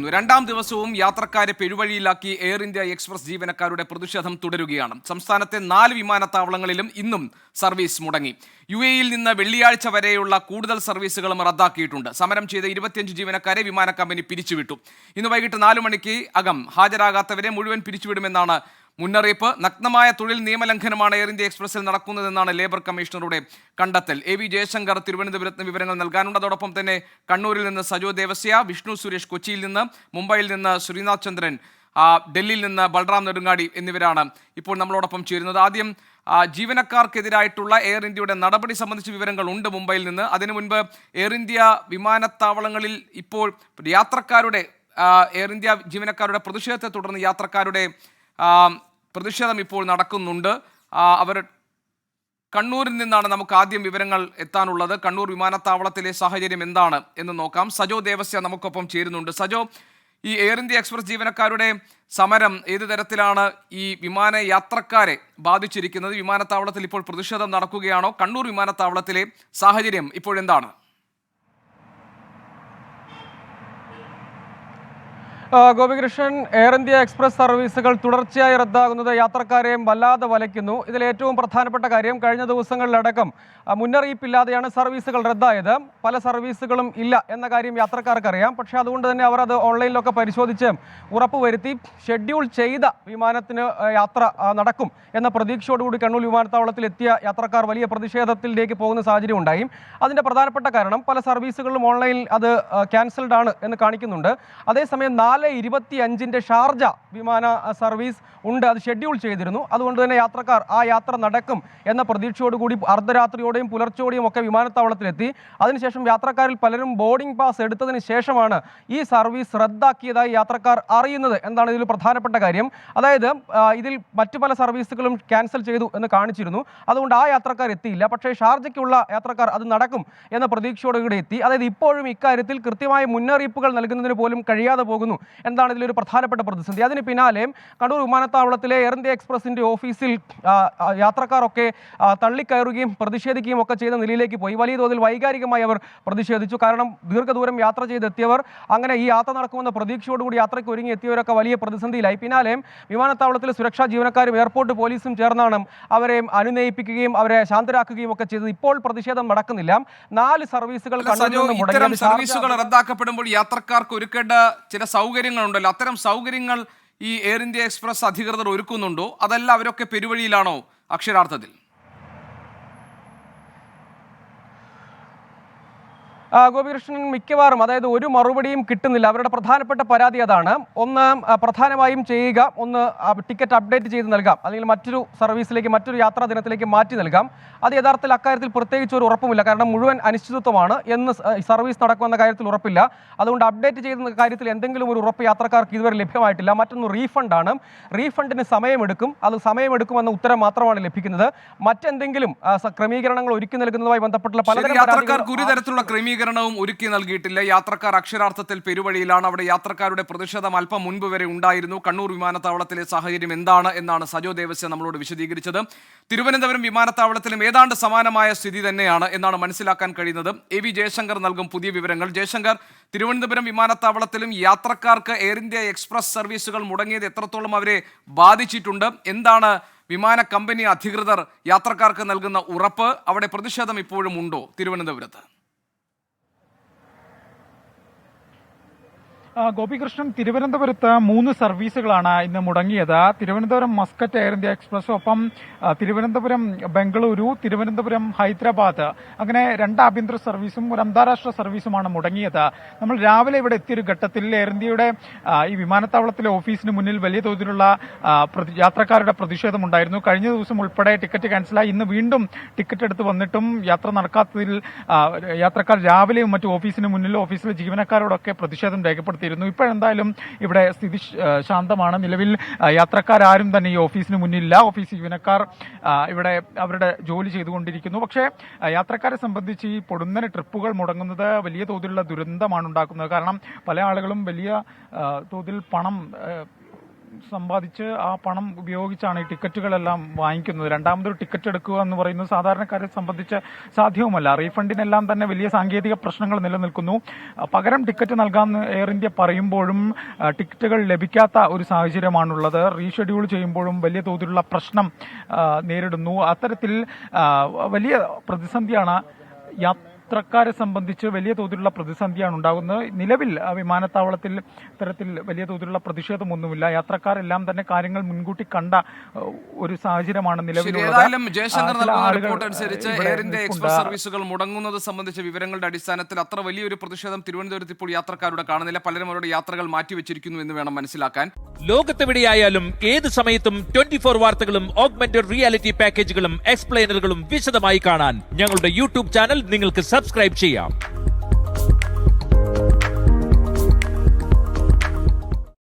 രണ്ടാം ദിവസവും യാത്രക്കാരെ പെരുവഴിയിലാക്കി എയർ ഇന്ത്യ എക്സ്പ്രസ് ജീവനക്കാരുടെ പ്രതിഷേധം തുടരുകയാണ്. സംസ്ഥാനത്തെ 4 വിമാനത്താവളങ്ങളിലും ഇന്നും സർവീസ് മുടങ്ങി. UAE-യിൽ നിന്ന് വെള്ളിയാഴ്ച വരെയുള്ള കൂടുതൽ സർവീസുകളും റദ്ദാക്കിയിട്ടുണ്ട്. സമരം ചെയ്ത 25 ജീവനക്കാരെ വിമാന കമ്പനി പിരിച്ചുവിട്ടു. ഇന്ന് വൈകിട്ട് 4 മണിക്ക് അകം ഹാജരാകാത്തവരെ മുഴുവൻ പിരിച്ചുവിടുമെന്നാണ് മുന്നറിയിപ്പ്. നഗ്നമായ തൊഴിൽ നിയമലംഘനമാണ് എയർ ഇന്ത്യ എക്സ്പ്രസിൽ നടക്കുന്നതെന്നാണ് ലേബർ കമ്മീഷണറുടെ കണ്ടെത്തൽ. AV ജയശങ്കർ തിരുവനന്തപുരത്ത് വിവരങ്ങൾ നൽകാനുണ്ട്. അതോടൊപ്പം തന്നെ കണ്ണൂരിൽ നിന്ന് സജോ ദേവസ്യ, വിഷ്ണു സുരേഷ് കൊച്ചിയിൽ നിന്ന്, മുംബൈയിൽ നിന്ന് ശ്രീനാഥ് ചന്ദ്രൻ, ഡൽഹിയിൽ നിന്ന് ബൽറാം നെടുങ്ങാടി എന്നിവരാണ് ഇപ്പോൾ നമ്മളോടൊപ്പം ചേരുന്നത്. ആദ്യം ജീവനക്കാർക്കെതിരായിട്ടുള്ള എയർ ഇന്ത്യയുടെ നടപടി സംബന്ധിച്ച വിവരങ്ങൾ ഉണ്ട് മുംബൈയിൽ നിന്ന്. അതിനു മുൻപ് എയർ ഇന്ത്യ വിമാനത്താവളങ്ങളിൽ ഇപ്പോൾ യാത്രക്കാരുടെ എയർ ഇന്ത്യ ജീവനക്കാരുടെ പ്രതിഷേധത്തെ തുടർന്ന് യാത്രക്കാരുടെ പ്രതിഷേധം ഇപ്പോൾ നടക്കുന്നുണ്ട്. അവർ കണ്ണൂരിൽ നിന്നാണ് നമുക്ക് ആദ്യം വിവരങ്ങൾ എത്താനുള്ളത്. കണ്ണൂർ വിമാനത്താവളത്തിലെ സാഹചര്യം എന്താണ് എന്ന് നോക്കാം. സജോ ദേവസ്യ നമുക്കൊപ്പം ചേരുന്നുണ്ട്. സജോ, ഈ എയർ ഇന്ത്യ എക്സ്പ്രസ് ജീവനക്കാരുടെ സമരം ഏത് തരത്തിലാണ് ഈ വിമാന യാത്രക്കാരെ ബാധിച്ചിരിക്കുന്നത്? വിമാനത്താവളത്തിൽ ഇപ്പോൾ പ്രതിഷേധം നടക്കുകയാണോ? കണ്ണൂർ വിമാനത്താവളത്തിലെ സാഹചര്യം ഇപ്പോഴെന്താണ്? ഗോപികൃഷ്ണൻ, എയർ ഇന്ത്യ എക്സ്പ്രസ് സർവീസുകൾ തുടർച്ചയായി റദ്ദാകുന്നത് യാത്രക്കാരെയും വല്ലാതെ വലയ്ക്കുന്നു. ഇതിൽ ഏറ്റവും പ്രധാനപ്പെട്ട കാര്യം, കഴിഞ്ഞ ദിവസങ്ങളിലടക്കം മുന്നറിയിപ്പില്ലാതെയാണ് സർവീസുകൾ റദ്ദായത്. പല സർവീസുകളും ഇല്ല എന്ന കാര്യം യാത്രക്കാർക്കറിയാം. പക്ഷേ അതുകൊണ്ട് തന്നെ അവർ അത് ഓൺലൈനിലൊക്കെ പരിശോധിച്ച് ഉറപ്പുവരുത്തി ഷെഡ്യൂൾ ചെയ്ത വിമാനത്തിന് യാത്ര നടക്കും എന്ന പ്രതീക്ഷയോടുകൂടി കണ്ണൂർ വിമാനത്താവളത്തിൽ എത്തിയ യാത്രക്കാർ വലിയ പ്രതിഷേധത്തിലേക്ക് പോകുന്ന സാഹചര്യം ഉണ്ടായി. അതിൻ്റെ പ്രധാനപ്പെട്ട കാരണം, പല സർവീസുകളിലും ഓൺലൈനിൽ അത് ക്യാൻസൽഡ് ആണ് എന്ന് കാണിക്കുന്നുണ്ട്. അതേസമയം 4:25 ഷാർജ വിമാന സർവീസ് ഉണ്ട്, അത് ഷെഡ്യൂൾ ചെയ്തിരുന്നു. അതുകൊണ്ട് തന്നെ യാത്രക്കാർ ആ യാത്ര നടക്കും എന്ന പ്രതീക്ഷയോടുകൂടി അർദ്ധരാത്രിയോടെയും പുലർച്ചയോടെയും ഒക്കെ വിമാനത്താവളത്തിലെത്തി. അതിനുശേഷം യാത്രക്കാരിൽ പലരും ബോർഡിംഗ് പാസ് എടുത്തതിന് ശേഷമാണ് ഈ സർവീസ് റദ്ദാക്കിയതായി യാത്രക്കാർ അറിയുന്നത് എന്നാണ് ഇതിൽ പ്രധാനപ്പെട്ട കാര്യം. അതായത് ഇതിൽ മറ്റു പല സർവീസുകളും ക്യാൻസൽ ചെയ്തു എന്ന് കാണിച്ചിരുന്നു. അതുകൊണ്ട് ആ യാത്രക്കാർ എത്തിയില്ല. പക്ഷേ ഷാർജയ്ക്കുള്ള യാത്രക്കാർ അത് നടക്കും എന്ന പ്രതീക്ഷയോടുകൂടി എത്തി. അതായത് ഇപ്പോഴും ഇക്കാര്യത്തിൽ കൃത്യമായ മുന്നറിയിപ്പുകൾ നൽകുന്നതിന് പോലും കഴിയാതെ പോകുന്നു എന്താണ് ഇതിലൊരു പ്രധാനപ്പെട്ട പ്രതിസന്ധി. അതിന് പിന്നാലെ കണ്ണൂർ വിമാനത്താവളത്തിലെ എയർ ഇന്ത്യ എക്സ്പ്രസിന്റെ ഓഫീസിൽ യാത്രക്കാരൊക്കെ തള്ളിക്കയറുകയും പ്രതിഷേധിക്കുകയും ഒക്കെ ചെയ്ത നിലയിലേക്ക് പോയി. വലിയ തോതിൽ വൈകാരികമായി അവർ പ്രതിഷേധിച്ചു. കാരണം ദീർഘദൂരം യാത്ര ചെയ്തെത്തിയവർ, അങ്ങനെ ഈ യാത്ര നടക്കുമെന്ന പ്രതീക്ഷയോടുകൂടി യാത്രയ്ക്ക് ഒരുങ്ങി എത്തിയവരൊക്കെ വലിയ പ്രതിസന്ധിയിലായി. പിന്നാലെ വിമാനത്താവളത്തിലെ സുരക്ഷാ ജീവനക്കാരും എയർപോർട്ട് പോലീസും ചേർന്നാണ് അവരെ അനുനയിപ്പിക്കുകയും അവരെ ശാന്തരാക്കുകയും ഒക്കെ ചെയ്തത്. ഇപ്പോൾ പ്രതിഷേധം നടക്കുന്നില്ല. 4 സർവീസുകൾ സർവീസുകൾ റദ്ദാക്കപ്പെടുമ്പോൾ യാത്രക്കാർക്ക് ഒരുക്കേണ്ട ചില സൗകര്യങ്ങളുണ്ടല്ലോ, അത്തരം സൗകര്യങ്ങൾ ഈ എയർ ഇന്ത്യ എക്സ്പ്രസ് അധികൃതർ ഒരുക്കുന്നുണ്ടോ? അതല്ല അവരൊക്കെ പെരുവഴിയിലാണോ അക്ഷരാർത്ഥത്തിൽ? ഗോപികൃഷ്ണൻ, മിക്കവാറും, അതായത് ഒരു മറുപടിയും കിട്ടുന്നില്ല. അവരുടെ പ്രധാനപ്പെട്ട പരാതി അതാണ്. ഒന്ന്, പ്രധാനമായും ചെയ്യുക, ഒന്ന് ടിക്കറ്റ് അപ്ഡേറ്റ് ചെയ്ത് നൽകാം, അല്ലെങ്കിൽ മറ്റൊരു സർവീസിലേക്ക്, മറ്റൊരു യാത്രാ ദിനത്തിലേക്ക് മാറ്റി നൽകാം. അത് യഥാർത്ഥത്തിൽ അക്കാര്യത്തിൽ പ്രത്യേകിച്ച് ഒരു ഉറപ്പുമില്ല. കാരണം മുഴുവൻ അനിശ്ചിതത്വമാണ്. എന്ന് സർവീസ് നടക്കുമെന്ന കാര്യത്തിൽ ഉറപ്പില്ല. അതുകൊണ്ട് അപ്ഡേറ്റ് ചെയ്യുന്ന കാര്യത്തിൽ എന്തെങ്കിലും ഒരു ഉറപ്പ് യാത്രക്കാർക്ക് ഇതുവരെ ലഭ്യമായിട്ടില്ല. മറ്റൊന്ന് റീഫണ്ടാണ്. റീഫണ്ടിന് സമയമെടുക്കും. അത് സമയമെടുക്കുമെന്ന ഉത്തരം മാത്രമാണ് ലഭിക്കുന്നത്. മറ്റെന്തെങ്കിലും ക്രമീകരണങ്ങൾ ഒരുക്കി നൽകുന്നതുമായി ബന്ധപ്പെട്ടുള്ള പലതരം യാത്രക്കാർക്ക് ഒരു തരത്തിലുള്ള ക്രമീകരണവും ഒരുക്കി നൽകിയിട്ടില്ല. യാത്രക്കാർ അക്ഷരാർത്ഥത്തിൽ പെരുവഴിയിലാണ്. അവിടെ യാത്രക്കാരുടെ പ്രതിഷേധം അല്പം മുൻപ് വരെ ഉണ്ടായിരുന്നു. കണ്ണൂർ വിമാനത്താവളത്തിലെ സാഹചര്യം എന്താണ് എന്നാണ് സജോ ദേവസ്യ നമ്മളോട് വിശദീകരിച്ചത്. തിരുവനന്തപുരം വിമാനത്താവളത്തിലും ഏതാണ്ട് സമാനമായ സ്ഥിതി തന്നെയാണ് എന്നാണ് മനസ്സിലാക്കാൻ കഴിയുന്നത്. AV ജയശങ്കർ നൽകും പുതിയ വിവരങ്ങൾ. ജയശങ്കർ, തിരുവനന്തപുരം വിമാനത്താവളത്തിലും യാത്രക്കാർക്ക് എയർ ഇന്ത്യ എക്സ്പ്രസ് സർവീസുകൾ മുടങ്ങിയത് എത്രത്തോളം അവരെ ബാധിച്ചിട്ടുണ്ട്? എന്താണ് വിമാന കമ്പനി അധികൃതർ യാത്രക്കാർക്ക് നൽകുന്ന ഉറപ്പ്? അവിടെ പ്രതിഷേധം ഇപ്പോഴും ഉണ്ടോ തിരുവനന്തപുരത്ത്? ഗോപികൃഷ്ണൻ, തിരുവനന്തപുരത്ത് 3 സർവീസുകളാണ് ഇന്ന് മുടങ്ങിയത്. Thiruvananthapuram Muscat Air India Express, ഒപ്പം തിരുവനന്തപുരം ബംഗളൂരു, തിരുവനന്തപുരം ഹൈദരാബാദ്, അങ്ങനെ 2 ആഭ്യന്തര സർവീസും ഒരു അന്താരാഷ്ട്ര സർവീസുമാണ് മുടങ്ങിയത്. നമ്മൾ രാവിലെ ഇവിടെ എത്തിയൊരു ഘട്ടത്തിൽ എയർ ഇന്ത്യയുടെ ഈ വിമാനത്താവളത്തിലെ ഓഫീസിന് മുന്നിൽ വലിയ തോതിലുള്ള യാത്രക്കാരുടെ പ്രതിഷേധമുണ്ടായിരുന്നു. കഴിഞ്ഞ ദിവസം ഉൾപ്പെടെ ടിക്കറ്റ് ക്യാൻസലായി. ഇന്ന് വീണ്ടും ടിക്കറ്റ് എടുത്ത് വന്നിട്ടും യാത്ര നടക്കാത്തതിൽ യാത്രക്കാർ രാവിലെയും മറ്റു ഓഫീസിന് മുന്നിൽ ഓഫീസിലെ ജീവനക്കാരോടൊക്കെ പ്രതിഷേധം രേഖപ്പെടുത്തി. ഇപ്പോഴെന്തായാലും ഇവിടെ സ്ഥിതി ശാന്തമാണ്. നിലവിൽ യാത്രക്കാരും തന്നെ ഈ ഓഫീസിന് മുന്നിലില്ല. ഓഫീസ് ജീവനക്കാർ ഇവിടെ അവരുടെ ജോലി ചെയ്തുകൊണ്ടിരിക്കുന്നു. പക്ഷേ യാത്രക്കാരെ സംബന്ധിച്ച് ഈ പൊടുന്നനെ ട്രിപ്പുകൾ മുടങ്ങുന്നത് വലിയ തോതിലുള്ള ദുരന്തമാണ് ഉണ്ടാക്കുന്നത്. കാരണം പല ആളുകളും വലിയ തോതിൽ പണം സമ്പാദിച്ച് ആ പണം ഉപയോഗിച്ചാണ് ഈ ടിക്കറ്റുകളെല്ലാം വാങ്ങിക്കുന്നത്. രണ്ടാമതൊരു ടിക്കറ്റ് എടുക്കുക എന്ന് പറയുന്നത് സാധാരണക്കാരെ സംബന്ധിച്ച് സാധ്യവുമല്ല. റീഫണ്ടിനെല്ലാം തന്നെ വലിയ സാങ്കേതിക പ്രശ്നങ്ങൾ നിലനിൽക്കുന്നു. പകരം ടിക്കറ്റ് നൽകാമെന്ന് എയർ ഇന്ത്യ പറയുമ്പോഴും ടിക്കറ്റുകൾ ലഭിക്കാത്ത ഒരു സാഹചര്യമാണുള്ളത്. റീഷെഡ്യൂൾ ചെയ്യുമ്പോഴും വലിയ തോതിലുള്ള പ്രശ്നം നേരിടുന്നു. അത്തരത്തിൽ വലിയ പ്രതിസന്ധിയാണ് യാത്രക്കാരെ സംബന്ധിച്ച് വലിയ തോതിലുള്ള പ്രതിസന്ധിയാണ് ഉണ്ടാകുന്നത്. നിലവിൽ വിമാനത്താവളത്തിൽ ഇത്തരത്തിൽ വലിയ തോതിലുള്ള പ്രതിഷേധമൊന്നുമില്ല. യാത്രക്കാരെല്ലാം തന്നെ കാര്യങ്ങൾ മുൻകൂട്ടി കണ്ട ഒരു സാഹചര്യമാണ് ഏതായാലും ജയശങ്കർ നൽകുന്ന നിലവിലുള്ളത്. റിപ്പോർട്ട് അനുസരിച്ച് എയർ ഇന്ത്യ എക്സ്പ്രസ് സർവീസുകൾ മുടങ്ങുന്നത് സംബന്ധിച്ച വിവരങ്ങളുടെ അടിസ്ഥാനത്തിൽ അത്ര വലിയൊരു പ്രതിഷേധം തിരുവനന്തപുരത്ത് ഇപ്പോൾ യാത്രക്കാരുടെ കാണുന്നില്ല. പലരും അവരുടെ യാത്രകൾ മാറ്റിവെച്ചിരിക്കുന്നു എന്ന് വേണം മനസ്സിലാക്കാൻ. ലോകത്തെവിടെയായാലും ഏത് സമയത്തും 24 വാർത്തകളും ഓഗ്മെന്റഡ് റിയാലിറ്റി പാക്കേജുകളും എക്സ്പ്ലെയിനറുകളും വിശദമായി കാണാൻ ഞങ്ങളുടെ യൂട്യൂബ് ചാനൽ നിങ്ങൾക്ക് സബ്സ്ക്രൈബ് ചെയ്യാം.